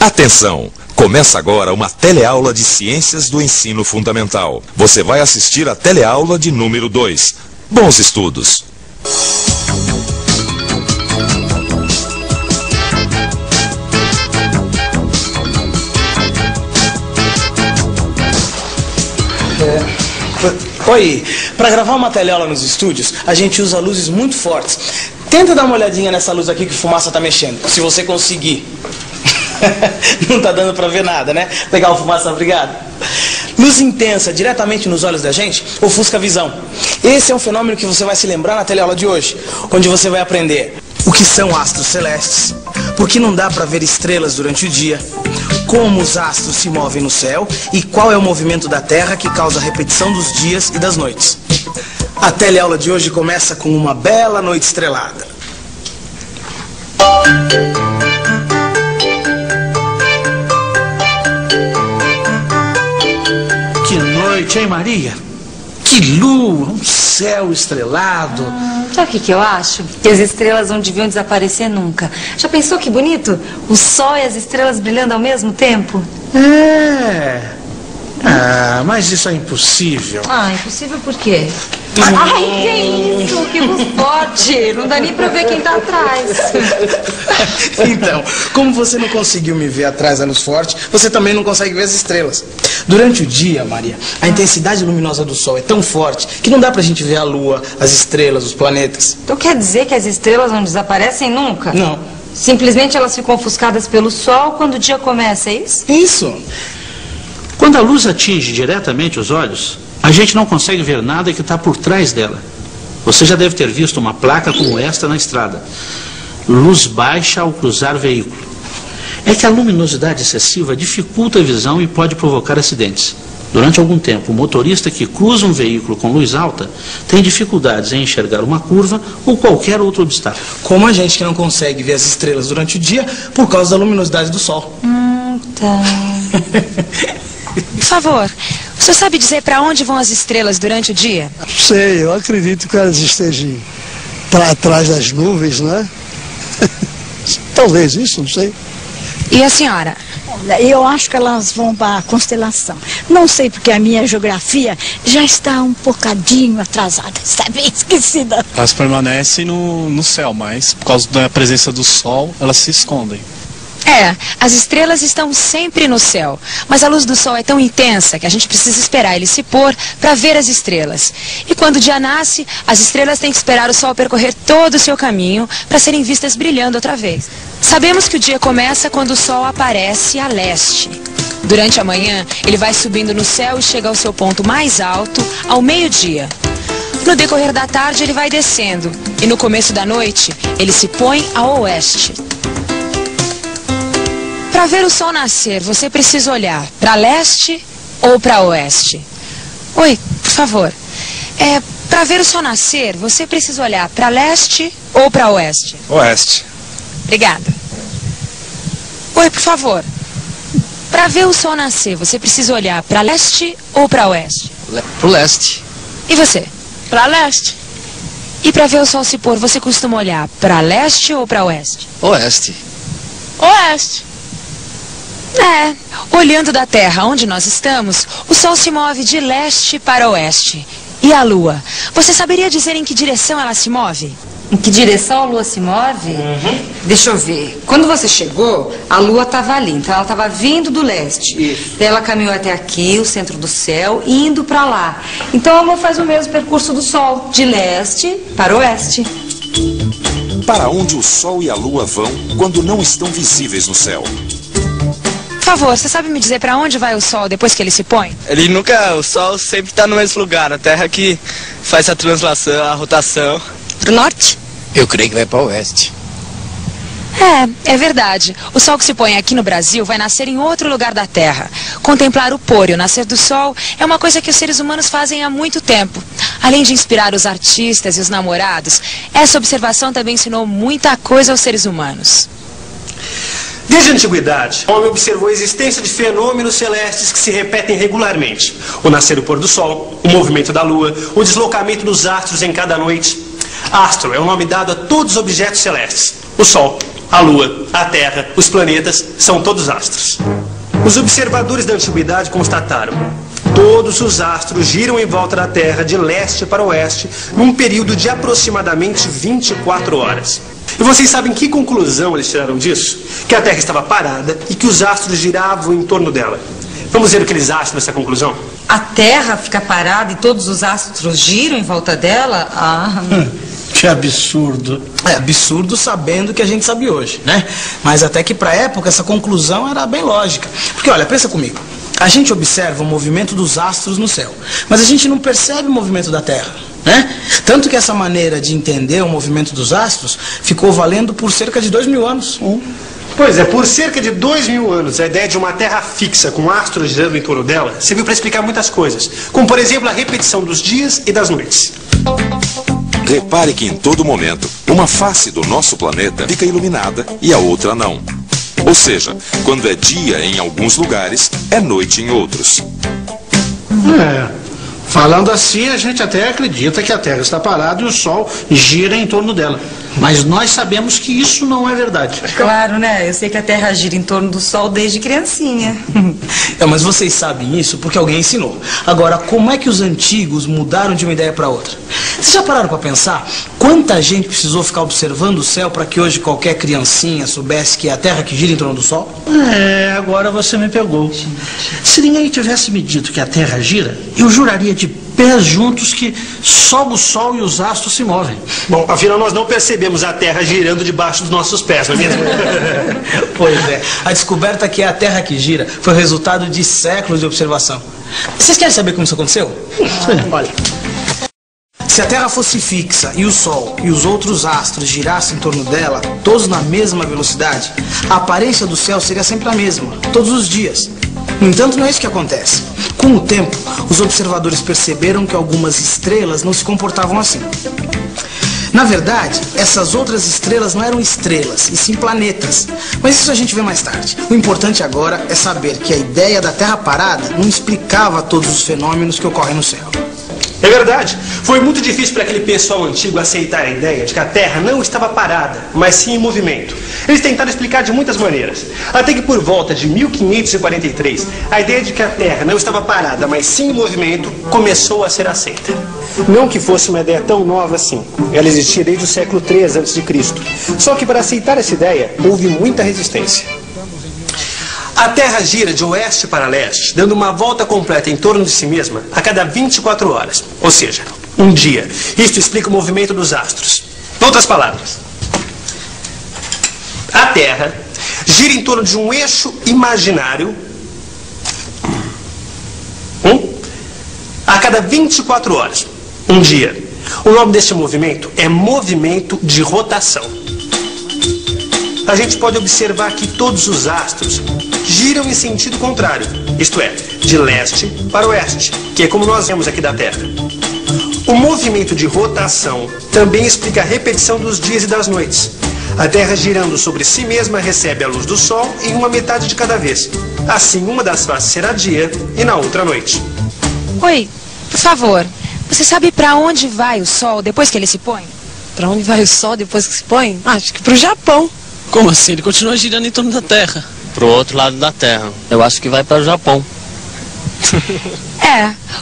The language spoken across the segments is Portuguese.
Atenção! Começa agora uma teleaula de Ciências do Ensino Fundamental. Você vai assistir a teleaula de número 2. Bons estudos! Oi, para gravar uma teleaula nos estúdios, a gente usa luzes muito fortes. Tenta dar uma olhadinha nessa luz aqui que fumaça tá mexendo, se você conseguir. Não tá dando pra ver nada, né? Pegar o fumaça, obrigado. Luz intensa diretamente nos olhos da gente ofusca a visão. Esse é um fenômeno que você vai se lembrar na teleaula de hoje, onde você vai aprender o que são astros celestes, por que não dá pra ver estrelas durante o dia, como os astros se movem no céu e qual é o movimento da Terra que causa a repetição dos dias e das noites. A teleaula de hoje começa com uma bela noite estrelada. Que noite, hein, Maria? Que lua, um céu estrelado. Sabe o que eu acho? Que as estrelas não deviam desaparecer nunca. Já pensou que bonito? O sol e as estrelas brilhando ao mesmo tempo? Mas isso é impossível. Impossível por quê? Ai, que isso? Que luz forte! Não dá nem pra ver quem tá atrás. Então, como você não conseguiu me ver atrás da luz forte, você também não consegue ver as estrelas. Durante o dia, Maria, a intensidade luminosa do Sol é tão forte que não dá pra gente ver a Lua, as estrelas, os planetas. Então quer dizer que as estrelas não desaparecem nunca? Não. Simplesmente elas ficam ofuscadas pelo Sol quando o dia começa, é isso? Isso. Quando a luz atinge diretamente os olhos, a gente não consegue ver nada que está por trás dela. Você já deve ter visto uma placa como esta na estrada: luz baixa ao cruzar veículo. É que a luminosidade excessiva dificulta a visão e pode provocar acidentes. Durante algum tempo, o motorista que cruza um veículo com luz alta tem dificuldades em enxergar uma curva ou qualquer outro obstáculo. Como a gente que não consegue ver as estrelas durante o dia por causa da luminosidade do Sol. Tá. Por favor, o senhor sabe dizer para onde vão as estrelas durante o dia? Sei, eu acredito que elas estejam para trás das nuvens, né? Talvez isso, não sei. E a senhora? Eu acho que elas vão para a constelação. Não sei porque a minha geografia já está um bocadinho atrasada, está bem esquecida. Elas permanecem no céu, mas por causa da presença do Sol, elas se escondem. As estrelas estão sempre no céu, mas a luz do sol é tão intensa que a gente precisa esperar ele se pôr para ver as estrelas. E quando o dia nasce, as estrelas têm que esperar o sol percorrer todo o seu caminho para serem vistas brilhando outra vez. Sabemos que o dia começa quando o sol aparece a leste. Durante a manhã, ele vai subindo no céu e chega ao seu ponto mais alto ao meio-dia. No decorrer da tarde, ele vai descendo e no começo da noite, ele se põe a oeste. Para ver o sol nascer, você precisa olhar para leste ou para oeste? Oi, por favor. Para ver o sol nascer, você precisa olhar para leste ou para oeste? Oeste. Obrigada. Oi, por favor. Para ver o sol nascer, você precisa olhar para leste ou para oeste? Pro leste. E você? Pra leste. E para ver o sol se pôr, você costuma olhar para leste ou para oeste? Oeste. Oeste. Olhando da Terra onde nós estamos, o Sol se move de leste para oeste. E a Lua? Você saberia dizer em que direção ela se move? Em que direção a Lua se move? Deixa eu ver. Quando você chegou, a Lua estava ali, então ela estava vindo do leste. Isso. Daí ela caminhou até aqui, o centro do céu, indo para lá. Então a Lua faz o mesmo percurso do Sol, de leste para oeste. Para onde o Sol e a Lua vão quando não estão visíveis no céu? Por favor, você sabe me dizer para onde vai o Sol depois que ele se põe? O Sol sempre está no mesmo lugar, a Terra que faz a translação, a rotação. Pro norte? Eu creio que vai para o oeste. É verdade. O Sol que se põe aqui no Brasil vai nascer em outro lugar da Terra. Contemplar o pôr e o nascer do Sol é uma coisa que os seres humanos fazem há muito tempo. Além de inspirar os artistas e os namorados, essa observação também ensinou muita coisa aos seres humanos. Desde a antiguidade, o homem observou a existência de fenômenos celestes que se repetem regularmente. O nascer e o pôr do sol, o movimento da lua, o deslocamento dos astros em cada noite. Astro é o nome dado a todos os objetos celestes. O sol, a Lua, a Terra, os planetas, são todos astros. Os observadores da antiguidade constataram: todos os astros giram em volta da Terra de leste para oeste num período de aproximadamente 24 horas. E vocês sabem que conclusão eles tiraram disso? Que a Terra estava parada e que os astros giravam em torno dela. Vamos ver o que eles acham dessa conclusão? A Terra fica parada e todos os astros giram em volta dela? Que absurdo. É absurdo sabendo o que a gente sabe hoje, né? Mas até que pra época essa conclusão era bem lógica. Porque olha, pensa comigo. A gente observa o movimento dos astros no céu, mas a gente não percebe o movimento da Terra, né? Tanto que essa maneira de entender o movimento dos astros ficou valendo por cerca de 2000 anos. Pois é, por cerca de 2000 anos, a ideia de uma Terra fixa com astros girando em torno dela serviu para explicar muitas coisas, como por exemplo a repetição dos dias e das noites. Repare que em todo momento, uma face do nosso planeta fica iluminada e a outra não. Ou seja, quando é dia em alguns lugares, é noite em outros. Falando assim, a gente até acredita que a Terra está parada e o Sol gira em torno dela. Mas nós sabemos que isso não é verdade. Claro, né? Eu sei que a Terra gira em torno do Sol desde criancinha. Mas vocês sabem isso porque alguém ensinou. Agora, como é que os antigos mudaram de uma ideia para outra? Vocês já pararam para pensar quanta gente precisou ficar observando o céu para que hoje qualquer criancinha soubesse que é a Terra que gira em torno do Sol? Agora você me pegou. Se ninguém tivesse me dito que a Terra gira, eu juraria de pés juntos que só o Sol e os astros se movem. Bom, afinal nós não percebemos a Terra girando debaixo dos nossos pés, não é mesmo? Pois é, a descoberta que é a Terra que gira foi o resultado de séculos de observação. Vocês querem saber como isso aconteceu? Olha. Se a Terra fosse fixa e o Sol e os outros astros girassem em torno dela, todos na mesma velocidade, a aparência do céu seria sempre a mesma, todos os dias. No entanto, não é isso que acontece. Com o tempo, os observadores perceberam que algumas estrelas não se comportavam assim. Na verdade, essas outras estrelas não eram estrelas, e sim planetas. Mas isso a gente vê mais tarde. O importante agora é saber que a ideia da Terra parada não explicava todos os fenômenos que ocorrem no céu. É verdade. Foi muito difícil para aquele pessoal antigo aceitar a ideia de que a Terra não estava parada, mas sim em movimento. Eles tentaram explicar de muitas maneiras. Até que por volta de 1543, a ideia de que a Terra não estava parada, mas sim em movimento, começou a ser aceita. Não que fosse uma ideia tão nova assim. Ela existia desde o século III a.C. Só que para aceitar essa ideia, houve muita resistência. A Terra gira de oeste para leste, dando uma volta completa em torno de si mesma a cada 24 horas, ou seja, um dia. Isto explica o movimento dos astros. Em outras palavras, a Terra gira em torno de um eixo imaginário a cada 24 horas, um dia. O nome deste movimento é movimento de rotação. A gente pode observar que todos os astros giram em sentido contrário, isto é, de leste para oeste, que é como nós vemos aqui da Terra. O movimento de rotação também explica a repetição dos dias e das noites. A Terra girando sobre si mesma recebe a luz do Sol em uma metade de cada vez. Assim, uma das faces será dia e na outra noite. Oi, por favor, você sabe para onde vai o Sol depois que ele se põe? Para onde vai o Sol depois que se põe? Acho que para o Japão. Como assim? Ele continua girando em torno da Terra. Pro outro lado da Terra. Eu acho que vai para o Japão.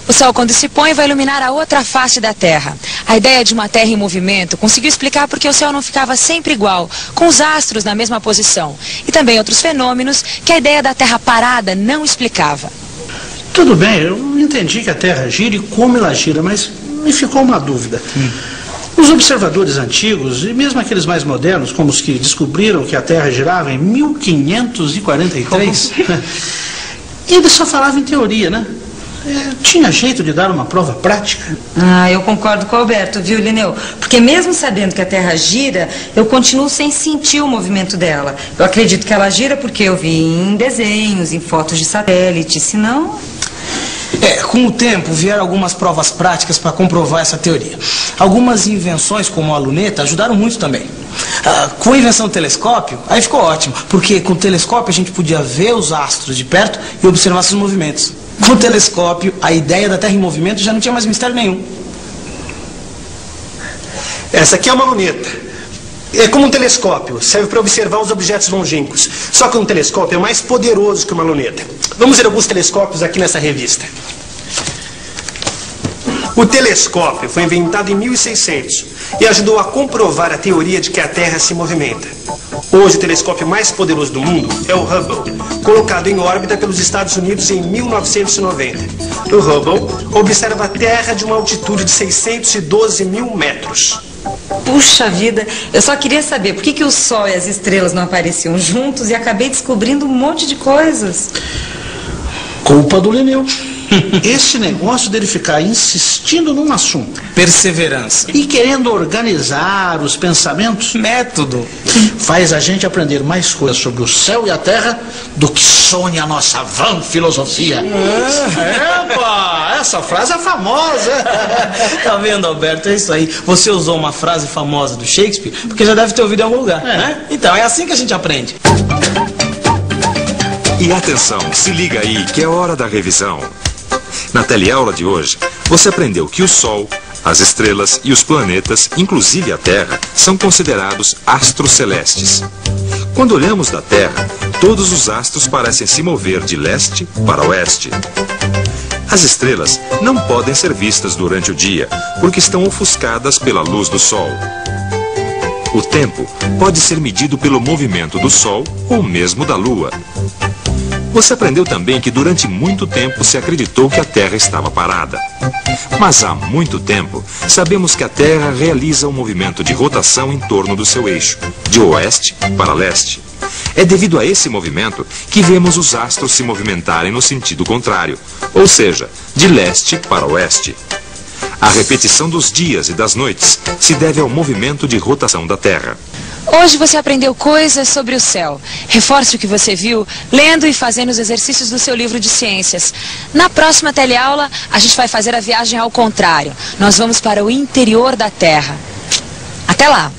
O Sol quando se põe vai iluminar a outra face da Terra. A ideia de uma Terra em movimento conseguiu explicar porque o céu não ficava sempre igual, com os astros na mesma posição. E também outros fenômenos que a ideia da Terra parada não explicava. Tudo bem, eu entendi que a Terra gira e como ela gira, mas me ficou uma dúvida. Os observadores antigos, e mesmo aqueles mais modernos, como os que descobriram que a Terra girava em 1543, eles só falavam em teoria, né? Tinha jeito de dar uma prova prática? Eu concordo com o Alberto, viu, Lineu? Porque mesmo sabendo que a Terra gira, eu continuo sem sentir o movimento dela. Eu acredito que ela gira porque eu vi em desenhos, em fotos de satélite, senão... Com o tempo vieram algumas provas práticas para comprovar essa teoria. Algumas invenções, como a luneta, ajudaram muito também. Com a invenção do telescópio, aí ficou ótimo, porque com o telescópio a gente podia ver os astros de perto e observar seus movimentos. Com o telescópio, a ideia da Terra em movimento já não tinha mais mistério nenhum. Essa aqui é uma luneta. É como um telescópio, serve para observar os objetos longínquos. Só que um telescópio é mais poderoso que uma luneta. Vamos ver alguns telescópios aqui nessa revista. O telescópio foi inventado em 1600 e ajudou a comprovar a teoria de que a Terra se movimenta. Hoje, o telescópio mais poderoso do mundo é o Hubble, colocado em órbita pelos Estados Unidos em 1990. O Hubble observa a Terra de uma altitude de 612 mil metros. Puxa vida, eu só queria saber por que o Sol e as estrelas não apareciam juntos e acabei descobrindo um monte de coisas. Culpa do Lineu. Esse negócio dele ficar insistindo num assunto, Perseverança. e querendo organizar os pensamentos, Método. faz a gente aprender mais coisas sobre o céu e a terra do que sonha a nossa vã filosofia. Epa, essa frase é famosa. Tá vendo, Alberto? É isso aí. Você usou uma frase famosa do Shakespeare porque já deve ter ouvido em algum lugar, né? Então, é assim que a gente aprende. E atenção, se liga aí que é hora da revisão. Na teleaula de hoje, você aprendeu que o Sol, as estrelas e os planetas, inclusive a Terra, são considerados astros celestes. Quando olhamos da Terra, todos os astros parecem se mover de leste para oeste. As estrelas não podem ser vistas durante o dia, porque estão ofuscadas pela luz do Sol. O tempo pode ser medido pelo movimento do Sol ou mesmo da Lua. Você aprendeu também que durante muito tempo se acreditou que a Terra estava parada. Mas há muito tempo, sabemos que a Terra realiza um movimento de rotação em torno do seu eixo, de oeste para leste. É devido a esse movimento que vemos os astros se movimentarem no sentido contrário, ou seja, de leste para oeste. A repetição dos dias e das noites se deve ao movimento de rotação da Terra. Hoje você aprendeu coisas sobre o céu. Reforce o que você viu, lendo e fazendo os exercícios do seu livro de ciências. Na próxima teleaula, a gente vai fazer a viagem ao contrário. Nós vamos para o interior da Terra. Até lá!